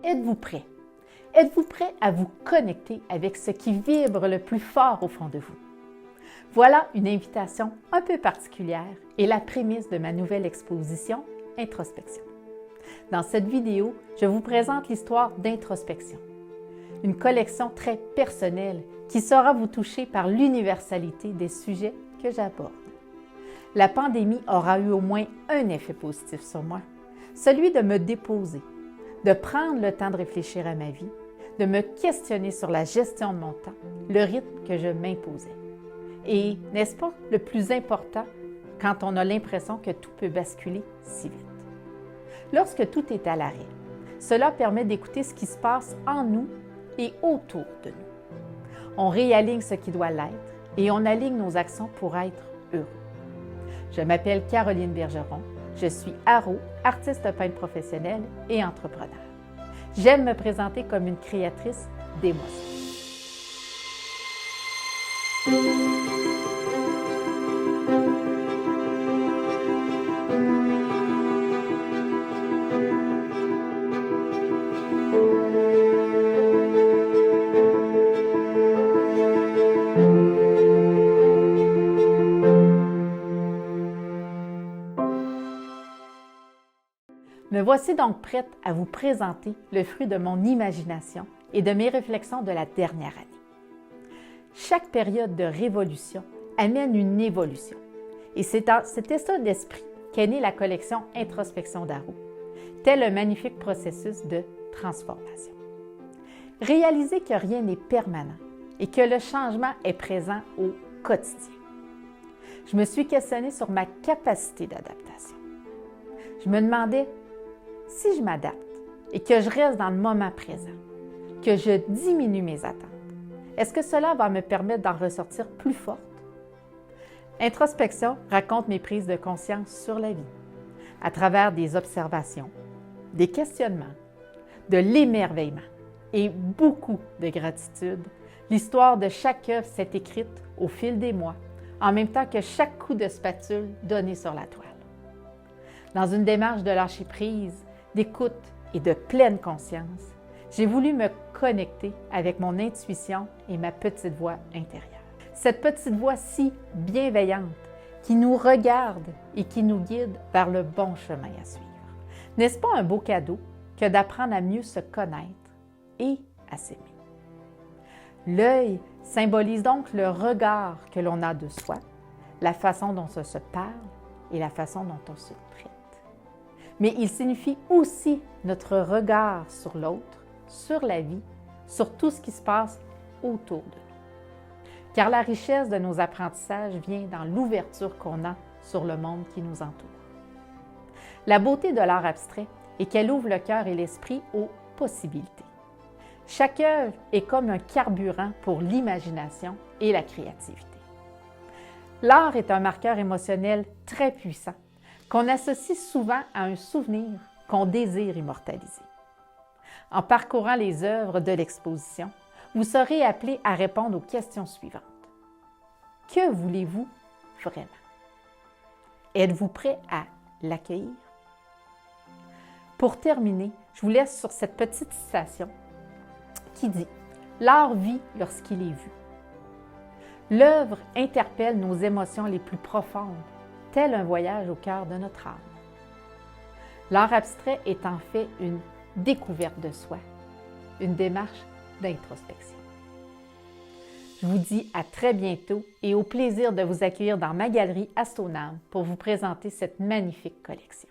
Êtes-vous prêt? Êtes-vous prêt à vous connecter avec ce qui vibre le plus fort au fond de vous? Voilà une invitation un peu particulière et la prémisse de ma nouvelle exposition Introspection. Dans cette vidéo, je vous présente l'histoire d'Introspection, une collection très personnelle qui saura vous toucher par l'universalité des sujets que j'aborde. La pandémie aura eu au moins un effet positif sur moi, celui de me déposer, de prendre le temps de réfléchir à ma vie, de me questionner sur la gestion de mon temps, le rythme que je m'imposais. Et n'est-ce pas le plus important quand on a l'impression que tout peut basculer si vite? Lorsque tout est à l'arrêt, cela permet d'écouter ce qui se passe en nous et autour de nous. On réaligne ce qui doit l'être et on aligne nos actions pour être heureux. Je m'appelle Caroline Bergeron, je suis aro, artiste peintre professionnelle et entrepreneur. J'aime me présenter comme une créatrice d'émotions. Me voici donc prête à vous présenter le fruit de mon imagination et de mes réflexions de la dernière année. Chaque période de révolution amène une évolution. Et c'est dans cet état d'esprit qu'est née la collection Introspection d'Aro, tel un magnifique processus de transformation. Réaliser que rien n'est permanent et que le changement est présent au quotidien. Je me suis questionnée sur ma capacité d'adaptation. Je me demandais, si je m'adapte et que je reste dans le moment présent, que je diminue mes attentes, est-ce que cela va me permettre d'en ressortir plus forte? Introspection raconte mes prises de conscience sur la vie, à travers des observations, des questionnements, de l'émerveillement et beaucoup de gratitude. L'histoire de chaque œuvre s'est écrite au fil des mois, en même temps que chaque coup de spatule donné sur la toile. Dans une démarche de lâcher prise, d'écoute et de pleine conscience, j'ai voulu me connecter avec mon intuition et ma petite voix intérieure. Cette petite voix si bienveillante qui nous regarde et qui nous guide vers le bon chemin à suivre. N'est-ce pas un beau cadeau que d'apprendre à mieux se connaître et à s'aimer? L'œil symbolise donc le regard que l'on a de soi, la façon dont on se parle et la façon dont on se traite. Mais il signifie aussi notre regard sur l'autre, sur la vie, sur tout ce qui se passe autour de nous. Car la richesse de nos apprentissages vient dans l'ouverture qu'on a sur le monde qui nous entoure. La beauté de l'art abstrait est qu'elle ouvre le cœur et l'esprit aux possibilités. Chaque œuvre est comme un carburant pour l'imagination et la créativité. L'art est un marqueur émotionnel très puissant qu'on associe souvent à un souvenir qu'on désire immortaliser. En parcourant les œuvres de l'exposition, vous serez appelé à répondre aux questions suivantes. Que voulez-vous vraiment? Êtes-vous prêt à l'accueillir? Pour terminer, je vous laisse sur cette petite citation qui dit « L'art vit lorsqu'il est vu ». L'œuvre interpelle nos émotions les plus profondes, tel un voyage au cœur de notre âme. L'art abstrait est en fait une découverte de soi, une démarche d'introspection. Je vous dis à très bientôt et au plaisir de vous accueillir dans ma galerie Astonam pour vous présenter cette magnifique collection.